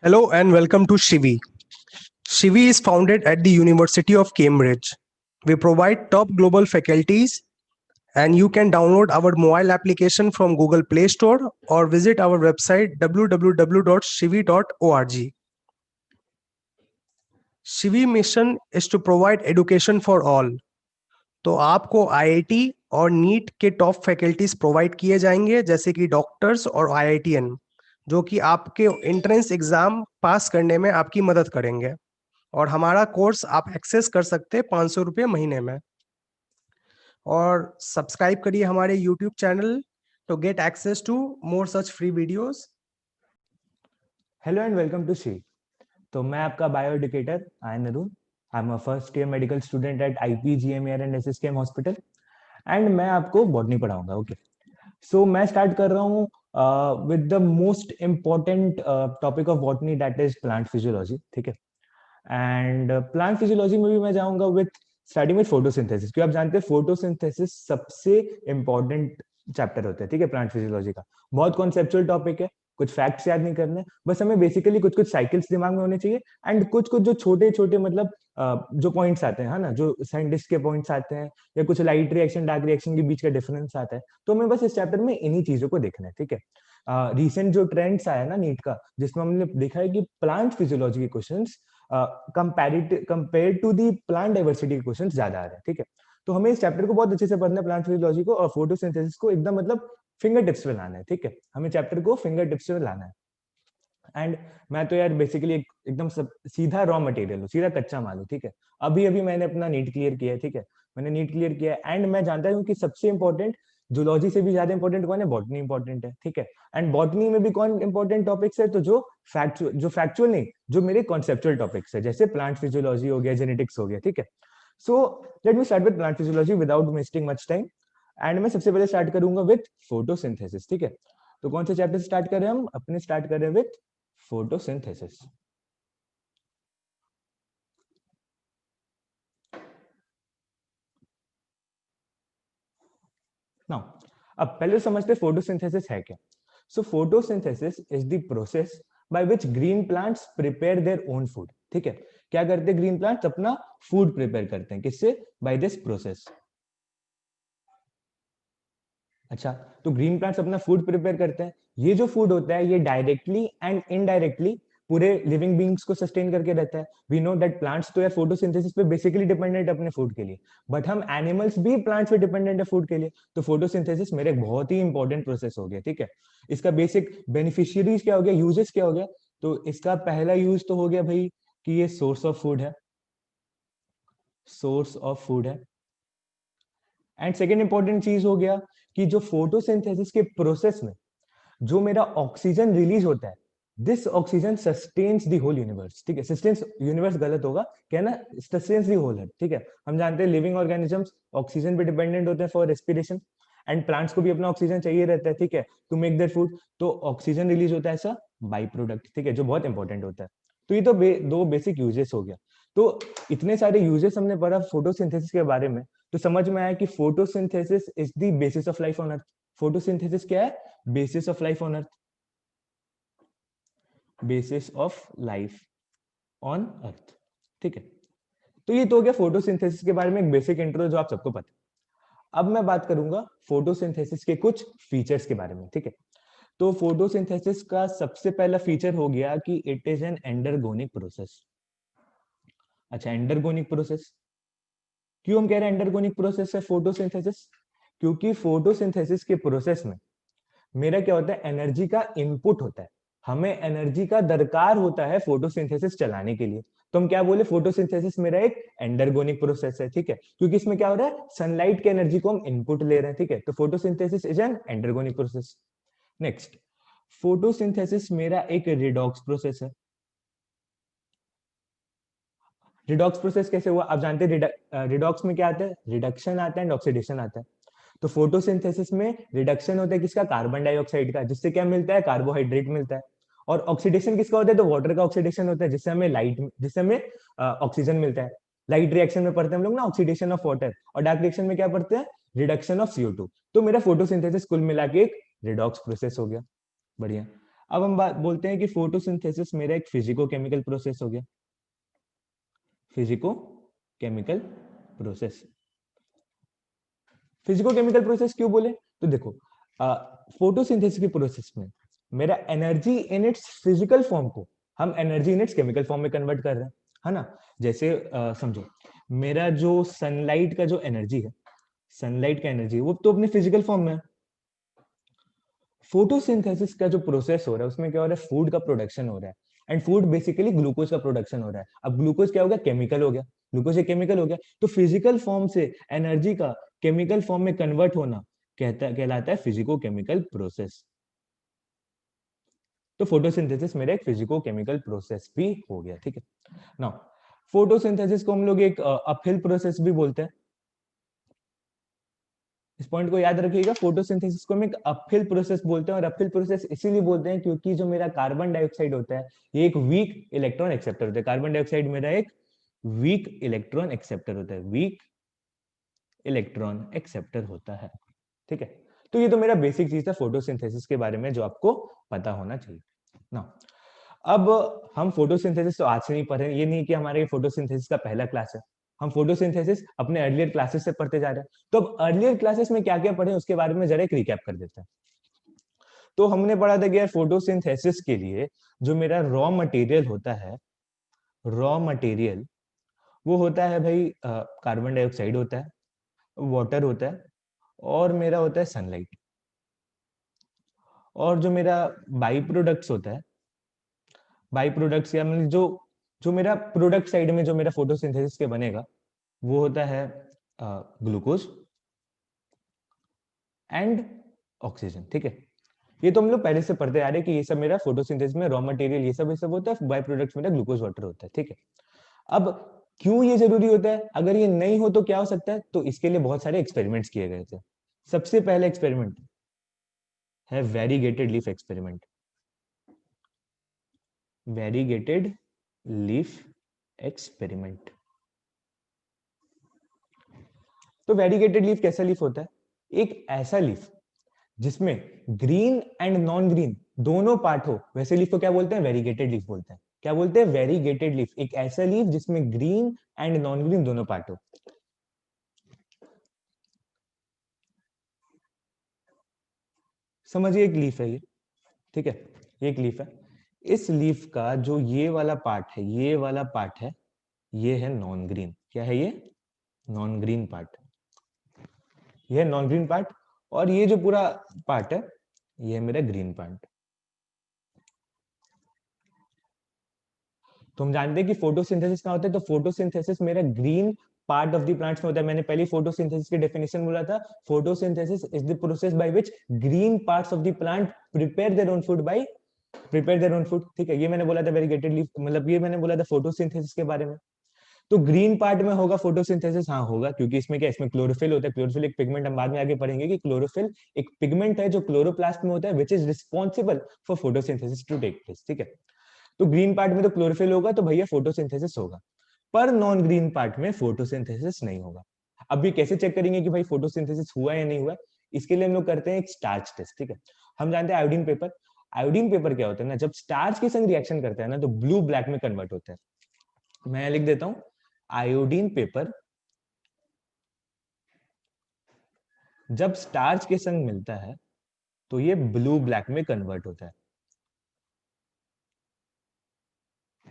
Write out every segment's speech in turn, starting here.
Hello and welcome to Shivi. Shivi is founded at the University of Cambridge. We provide top global faculties, and you can download our mobile application from Google Play Store or visit our website www.shivi.org. Shivi mission is to provide education for all. तो आपको IIT और NEET के top faculties provide किए जाएंगे, जैसे कि doctors और IITian, जो कि आपके एंट्रेंस एग्जाम पास करने में आपकी मदद करेंगे। और हमारा कोर्स आप एक्सेस कर सकते हैं 500 रुपये महीने में। और सब्सक्राइब करिए हमारे YouTube channel to get access to more such free videos. Hello and welcome to She. तो मैं आपका bio educator Ayan Arun. I am a first year medical student at IPGMER and SSKM hospital and मैं आपको botany पढ़ाऊंगा। Okay, सो मैं start कर रहा हूँ with the most important topic of botany, that is plant physiology. ठीक है, एंड प्लांट फिजियोलॉजी में भी मैं जाऊंगा विद स्टार्टिंग विद फोटोसिंथेसिस, क्योंकि आप जानते हैं फोटोसिंथेसिस सबसे इंपॉर्टेंट चैप्टर होता है। ठीक है, प्लांट फिजियोलॉजी का बहुत कॉन्सेप्चुअल टॉपिक है, कुछ फैक्ट्स याद नहीं करने, बस हमें बेसिकली कुछ कुछ साइकिल्स दिमाग में होने चाहिए एंड कुछ कुछ जो छोटे छोटे मतलब जो पॉइंट्स आते हैं, है ना, जो साइंटिस्ट के पॉइंट्स आते हैं या कुछ लाइट रिएक्शन डार्क रिएक्शन के बीच का डिफरेंस आता है, तो हमें बस इस चैप्टर में इन्हीं चीजों को देखना है। ठीक है, रिसेंट जो ट्रेंड्स आया ना नीट का, जिसमें हमने देखा है कि प्लांट फिजियोलॉजी के questions compare to the plant diversity के क्वेश्चंस ज्यादा आ रहे हैं। ठीक है, तो हमें इस चैप्टर को बहुत अच्छे से पढ़ना है, प्लांट फिजियोलॉजी को, और फोटोसिंथेसिस को एकदम मतलब फिंगर टिप्स पे लाना है। ठीक है, हमें चैप्टर को फिंगर टिप्स पे लाना है। एंड मैं तो यार बेसिकली एकदम सीधा रॉ मटेरियल हूँ, सीधा कच्चा माल हूँ। ठीक है, अभी अभी मैंने अपना नीट क्लियर किया है। ठीक है, मैंने नीट क्लियर किया है एंड मैं जानता हूँ कि सबसे इंपॉर्टेंट जूलॉजी से भी ज्यादा इंपॉर्टेंट कौन है? बॉटनी इंपॉर्टेंट है। ठीक है, एंड बॉटनी में भी कौन इंपॉर्टेंट टॉपिक्स है? तो जो फैक्चुअल नहीं, जो मेरे कॉन्सेप्चुअल टॉपिक्स है, जैसे प्लांट फिजियोलॉजी हो गया, जेनेटिक्स हो गया। ठीक है, so let me start with plant physiology without wasting much time. And मैं सबसे पहले स्टार्ट करूंगा विद फोटोसिंथेसिस। ठीक है, तो कौन से चैप्टर से स्टार्ट कर रहे हैं हम? अपने स्टार्ट कर रहे हैं विद फोटोसिंथेसिस। नाउ अब पहले समझते हैं फोटोसिंथेसिस है क्या। So photosynthesis is the process by which green plants prepare their own food. ठीक है, क्या करते हैं ग्रीन प्लांट्स? अपना फूड प्रिपेयर करते हैं। किससे? By this process. अच्छा, तो ग्रीन प्लांट्स अपना फूड प्रिपेयर करते हैं। ये जो फूड होता है ये डायरेक्टली एंड इनडायरेक्टली पूरे लिविंग बींग्स को सस्टेन करके रहता है। वी नो दैट प्लांट्स तो यार फोटोसिंथेसिस पे बेसिकली डिपेंडेंट है अपने फूड के लिए, बट हम एनिमल्स भी प्लांट्स पे डिपेंडेंट है फूड के लिए। तो फोटोसिंथेसिस मेरे एक बहुत ही इंपॉर्टेंट प्रोसेस हो गया। ठीक है, इसका बेसिक बेनिफिशियरीज क्या हो गया, यूजेस क्या हो गया? तो इसका पहला यूज तो हो गया भाई कि ये सोर्स ऑफ फूड है, सोर्स ऑफ फूड है। एंड सेकेंड इंपॉर्टेंट चीज हो गया कि जो फोटोसिंथेसिस के प्रोसेस में जो मेरा ऑक्सीजन रिलीज होता है, this oxygen sustains the whole universe. ठीक है, सस्टेन्स यूनिवर्स गलत होगा, क्या ना, सस्टेन्स द होल अर्थ। ठीक है, हम जानते हैं लिविंग ऑर्गेनिजम्स ऑक्सीजन पे डिपेंडेंट होते हैं फॉर रेस्पिरेशन, एंड प्लांट्स को भी अपना ऑक्सीजन चाहिए रहता है। ठीक है, टू मेक देयर फूड, तो ऑक्सीजन रिलीज होता है ऐसा बाई प्रोडक्ट। ठीक है, जो बहुत इंपॉर्टेंट होता है। तो ये तो दो बेसिक यूजेस हो गया। तो इतने सारे यूजेस हमने पढ़ा फोटोसिंथेसिस के बारे में, तो समझ में आया कि photosynthesis is the basis of life on earth. Photosynthesis क्या है? Basis of life on earth, basis of life on earth. ठीक है, तो ये तो हो गया फोटोसिंथेसिस के बारे में एक बेसिक इंट्रो जो आप सबको पता है। अब मैं बात करूंगा फोटोसिंथेसिस के कुछ फीचर्स के बारे में। ठीक है, तो फोटोसिंथेसिस का सबसे पहला फीचर हो गया कि it is an endergonic process. अच्छा, एंडरगोनिक प्रोसेस क्यों हम कह रहे हैं एंडरगोनिक प्रोसेस है फोटोसिंथेसिस? क्योंकि फोटोसिंथेसिस के प्रोसेस में मेरा क्या होता है? एनर्जी का इनपुट होता है। हमें एनर्जी का दरकार होता है फोटोसिंथेसिस चलाने के लिए, तो हम क्या बोले? फोटोसिंथेसिस मेरा एक एंडरगोनिक प्रोसेस है। ठीक है, क्योंकि इसमें क्या हो रहा है? सनलाइट की एनर्जी को हम इनपुट ले रहे हैं। ठीक है, तो photosynthesis is an endergonic process. Next, photosynthesis मेरा एक रिडॉक्स प्रोसेस है। रिडॉक्स प्रोसेस कैसे हुआ? आप जानते हैं रिडॉक्स में क्या आता है? रिडक्शन आता है एंड ऑक्सीडेशन आता है। तो फोटोसिंथेसिस में रिडक्शन होता है किसका? कार्बन डाइऑक्साइड का, जिससे क्या मिलता है? कार्बोहाइड्रेट मिलता है। और ऑक्सीडेशन किसका होता है? तो वाटर का ऑक्सीडेशन होता है, जिससे हमें ऑक्सीजन मिलता है। लाइट रिएक्शन में पढ़ते हैं हम लोग ना ऑक्सीडेशन ऑफ वाटर, और डार्क रिएक्शन में क्या पढ़ते हैं? Reduction of CO2। तो मेरा फोटोसिंथेसिस कुल मिला के एक रिडॉक्स प्रोसेस हो गया। बढ़िया। अब हम बात बोलते हैं कि फोटोसिंथेसिस मेरा एक फिजिको केमिकल प्रोसेस हो गया। Physico chemical process, physico chemical process क्यों बोले? तो देखो, फोटोसिंथेसिस की प्रोसेस में मेरा energy in its physical form को हम energy in its chemical form में कन्वर्ट कर रहे हैं, है ना। जैसे समझो, मेरा जो सनलाइट का जो एनर्जी है, सनलाइट का एनर्जी वो तो अपने फिजिकल फॉर्म में है। फोटोसिंथेसिस का जो प्रोसेस हो रहा है उसमें क्या हो रहा है, फूड का प्रोडक्शन हो रहा है। एंड फूड बेसिकली ग्लूकोज का प्रोडक्शन हो रहा है। अब ग्लूकोज क्या हो गया, केमिकल हो गया, ग्लूकोज एक केमिकल हो गया। तो फिजिकल फॉर्म से एनर्जी का केमिकल फॉर्म में कन्वर्ट होना कहलाता है फिजिको केमिकल प्रोसेस। तो फोटोसिंथेसिस मेरा एक फिजिको केमिकल प्रोसेस भी हो गया, ठीक है। नाउ फोटोसिंथेसिस को हम लोग एक अपहिल प्रोसेस भी बोलते हैं। इस पॉइंट को याद रखिएगा, फोटोसिंथेसिस को हम एक अपहिल प्रोसेस बोलते हैं। और अपहिल प्रोसेस इसीलिए बोलते हैं क्योंकि जो मेरा कार्बन डाइऑक्साइड होता है ये एक वीक इलेक्ट्रॉन एक्सेप्टर होता है। कार्बन डाइऑक्साइड मेरा एक वीक इलेक्ट्रॉन एक्सेप्टर होता है, वीक इलेक्ट्रॉन एक्सेप्टर होता है, ठीक है। तो ये तो मेरा बेसिक चीज था फोटोसिंथेसिस के बारे में जो आपको पता होना चाहिए ना। अब हम फोटोसिंथेसिस तो आज से नहीं पढ़ रहे, ये नहीं कि हमारे फोटोसिंथेसिस का पहला क्लास है। हम फोटोसिंथेसिस अपने अर्लियर क्लासेस से पढ़ते जा रहे हैं। तो अब अर्लियर क्लासेस में क्या क्या पढ़े उसके बारे में जरा एक रिकैप कर देते हैं। तो हमने पढ़ा था कि यार फोटोसिंथेसिस के लिए जो मेरा रॉ मटेरियल होता है, रॉ मटेरियल वो होता है भाई कार्बन डाइऑक्साइड होता है, वाटर होता है, और मेरा होता है सनलाइट। और जो मेरा बाई प्रोडक्ट्स होता है, बाई प्रोडक्ट्स या मतलब जो जो मेरा प्रोडक्ट साइड में जो मेरा फोटोसिंथेसिस के बनेगा वो होता है ग्लूकोज एंड ऑक्सीजन, ठीक है। ये तो हम लोग पहले से पढ़ते आ रहे हैं कि ये सब मेरा फोटोसिंथेसिस में रॉ मटेरियल ये सब होता है, बाई प्रोडक्ट्स मेरा ग्लूकोज वाटर होता है, ठीक है। अब क्यों ये जरूरी होता है, अगर ये नहीं हो तो क्या हो सकता है, तो इसके लिए बहुत सारे एक्सपेरिमेंट्स किए गए थे। सबसे पहला एक्सपेरिमेंट है variegated leaf experiment, variegated leaf experiment. तो वेरीगेटेड लीफ कैसा लीफ होता है, एक ऐसा लीफ जिसमें ग्रीन एंड नॉन ग्रीन दोनों पार्ट हो, वैसे लीफ को क्या बोलते हैं, वेरीगेटेड लीफ बोलते हैं। क्या बोलते हैं, वेरीगेटेड लीफ, एक ऐसा लीफ जिसमें ग्रीन एंड नॉन ग्रीन दोनों पार्ट हो। समझिए एक लीफ है ये, ठीक है, ये एक लीफ है। इस लीफ का जो ये वाला पार्ट है, ये वाला पार्ट है, ये है नॉन ग्रीन। क्या है ये, नॉन ग्रीन पार्ट, ये है नॉन ग्रीन पार्ट। और ये जो पूरा पार्ट है ये है मेरा ग्रीन पार्ट। तो हम जानते हैं कि फोटोसिंथेसिस कहाँ होता है, तो फोटोसिंथेसिस मेरा green part of the plants में होता है। मैंने पहले फोटोसिंथेसिस की डेफिनेशन बोला था, photosynthesis is the process by which green parts of the plant prepare their own food by prepare their own food, ठीक है। ये मैंने बोला था वेरीगेटेड लीफ, मतलब ये मैंने बोला था फोटोसिंथेसिस के बारे में। तो ग्रीन पार्ट में होगा फोटोसिंथेसिस, हाँ होगा, क्योंकि इसमें क्या, इसमें क्लोरोफिल होता है। क्लोरोफिल एक पिगमेंट, हम बाद में आगे पढ़ेंगे कि क्लोरोफिल एक पिगमेंट है जो क्लोरोप्लास्ट में होता है, which is responsible for photosynthesis to take place, ठीक है। तो ग्रीन पार्ट में तो क्लोरोफिल होगा, तो भैया फोटोसिंथेसिस होगा। पर नॉन ग्रीन पार्ट में फोटोसिंथेसिस नहीं होगा। अब ये कैसे चेक करेंगे कि भाई फोटोसिंथेसिस हुआ या नहीं हुआ, इसके लिए हम लोग करते हैं एक स्टार्च टेस्ट, ठीक है। हम जानते हैं आयोडीन पेपर, आयोडीन पेपर क्या होता है ना, जब स्टार्च के संग रिएक्शन करता है ना तो ब्लू ब्लैक में कन्वर्ट होता है। मैं लिख देता हूं, आयोडीन पेपर जब स्टार्च के संग मिलता है तो ये ब्लू ब्लैक में कन्वर्ट होता है।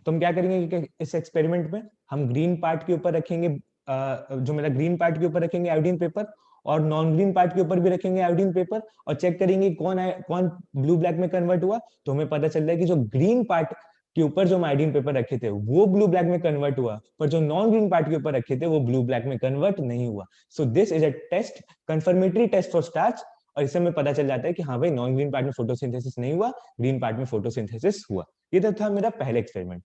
तो हम क्या करेंगे कि इस एक्सपेरिमेंट में हम ग्रीन पार्ट के ऊपर रखेंगे, जो मेरा ग्रीन पार्ट के ऊपर रखेंगे आयोडीन पेपर, और नॉन ग्रीन पार्ट के ऊपर भी रखेंगे आयोडीन पेपर, और चेक करेंगे कौन ब्लू ब्लैक में कन्वर्ट हुआ। तो हमें पता चल रहा है कि जो ग्रीन पार्ट के ऊपर जो हम आयोडीन पेपर रखे थे वो ब्लू ब्लैक में कन्वर्ट हुआ, पर जो नॉन ग्रीन पार्ट के ऊपर रखे थे वो ब्लू ब्लैक में कन्वर्ट नहीं हुआ। So this is a test, confirmatory test for starch. और इससे हमें पता चल जाता है कि हाँ भाई नॉन ग्रीन पार्ट में फोटोसिंथेसिस नहीं हुआ, ग्रीन पार्ट में फोटोसिंथेसिस हुआ। ये तो था मेरा पहला एक्सपेरिमेंट।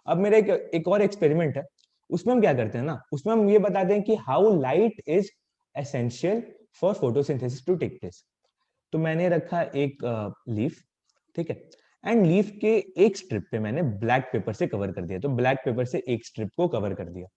अब मेरा एक और एक्सपेरिमेंट है, उसमें हम क्या करते हैं ना, उसमें हम ये बताते हैं कि how light is essential for photosynthesis to take place. तो मैंने रखा एक लीफ, ठीक है, एंड लीफ के एक स्ट्रिप पे मैंने ब्लैक पेपर से कवर कर दिया। तो ब्लैक पेपर से एक स्ट्रिप को कवर कर दिया।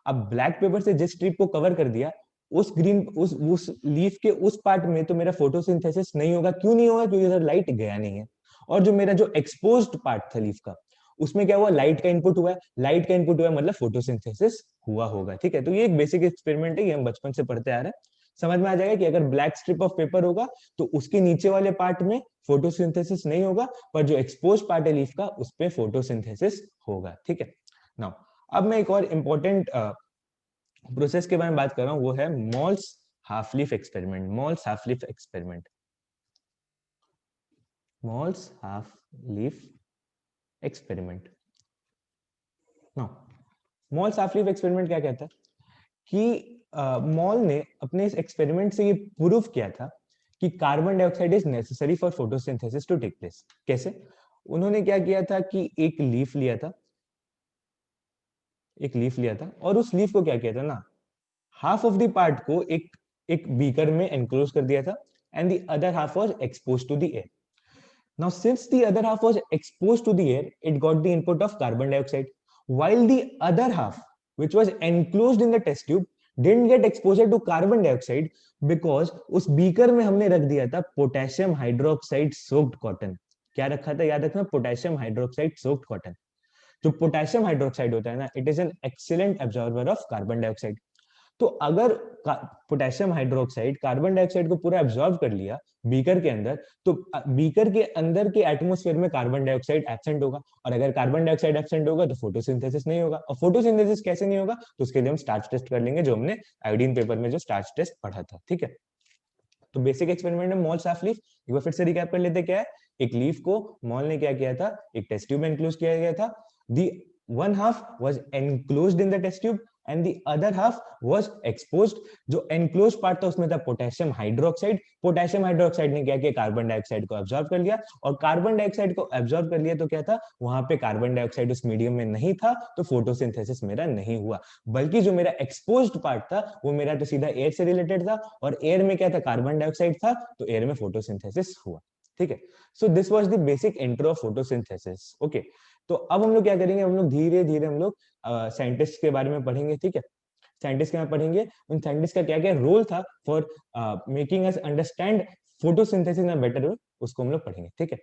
अब ब्लैक पेपर से जिस स्ट्रिप को कवर कर दिया उस लीफ के उस पार्ट में तो मेरा फोटोसिंथेसिस नहीं होगा। क्यों नहीं होगा? क्योंकि उधर लाइट गया नहीं है। और जो मेरा जो एक्सपोज्ड पार्ट था लीफ का, उसमें क्या हुआ? लाइट का इनपुट हुआ है। लाइट का इनपुट हुआ है मतलब फोटोसिंथेसिस हुआ होगा। ठीक है, तो ये एक बेसिक एक्सपेरिमेंट है, ये हम बचपन से पढ़ते आ रहे हैं। समझ में आ जाएगा कि अगर ब्लैक स्ट्रिप ऑफ पेपर होगा तो उसके नीचे वाले पार्ट में फोटोसिंथेसिस नहीं होगा, पर जो एक्सपोज पार्ट है लीफ का उस पे फोटोसिंथेसिस होगा। ठीक है, नाउ अब मैं एक और इंपॉर्टेंट प्रोसेस के बारे में बात कर रहा हूं, वो है malls half leaf experiment. Malls half leaf experiment, malls half leaf experiment. Now malls half leaf experiment क्या कहता है कि मॉल ने अपने इस एक्सपेरिमेंट से ये प्रूव किया था कि carbon dioxide is necessary for photosynthesis to take place. कैसे? उन्होंने क्या किया था कि एक लीफ लिया था, एक लीफ लिया था, और उस लीफ को क्या किया था ना, हाफ ऑफ द पार्ट को एक एक बीकर में एनक्लोज कर दिया था, and the other half was exposed to the air. Now, since the other half was exposed to the air, it got the input of carbon dioxide, while the other half, which was enclosed in the test tube, didn't get exposure to carbon dioxide because उस beaker में हमने रख दिया था potassium hydroxide soaked cotton. क्या रखा था? याद रखना, पोटेशियम हाइड्रोक्साइड सोक्ड कॉटन। जो पोटेशियम हाइड्रोक्साइड होता है ना, it is an excellent absorber of carbon dioxide. तो अगर पोटेशियम हाइड्रोक्साइड कार्बन डाइऑक्साइड को पूरा एब्जॉर्ब कर लिया बीकर के अंदर, तो बीकर के अंदर के एटमॉस्फेयर में कार्बन डाइऑक्साइड एब्सेंट होगा, और अगर कार्बन डाइऑक्साइड एब्सेंट होगा तो फोटोसिंथेसिस नहीं होगा। और फोटोसिंथेसिस कैसे नहीं होगा? तो उसके लिए हम स्टार्च टेस्ट कर लेंगे, जो हमने आयोडीन पेपर में जो स्टार्च टेस्ट पढ़ा था। ठीक है, तो बेसिक एक्सपेरिमेंट में मॉल साफ लीफ, एक बार फिर से रिकैप कर लेते। क्या है? एक लीफ को मॉल ने क्या किया था, एक टेस्ट ट्यूब में एनक्लोज किया गया था। दी one half was enclosed in the test tube and the other half was exposed। जो enclosed part था उसमें था पोटेशियम हाइड्रोक्साइड। पोटेशियम हाइड्रोक्साइड ने क्या किया? कार्बन डाइऑक्साइड को एब्जॉर्ब कर लिया, और कार्बन डाइऑक्साइड को एब्जॉर्ब कर लिया तो क्या था? वहां पे कार्बन डाइऑक्साइड उस मीडियम में नहीं था, तो फोटोसिंथेसिस मेरा नहीं हुआ। बल्कि जो मेरा एक्सपोज्ड पार्ट था वो मेरा तो सीधा एयर से रिलेटेड था, और एयर में क्या था? कार्बन डाइऑक्साइड था, तो एयर में फोटोसिंथेसिस हुआ। ठीक है, so this was the basic intro of photosynthesis. Okay, तो अब हम लोग क्या करेंगे, हम लोग धीरे धीरे हम लोग साइंटिस्ट के बारे में पढ़ेंगे। ठीक है, साइंटिस्ट के बारे में पढ़ेंगे, उन साइंटिस्ट का क्या क्या रोल था for making us understand photosynthesis in a better way, उसको हम लोग पढ़ेंगे। ठीक है,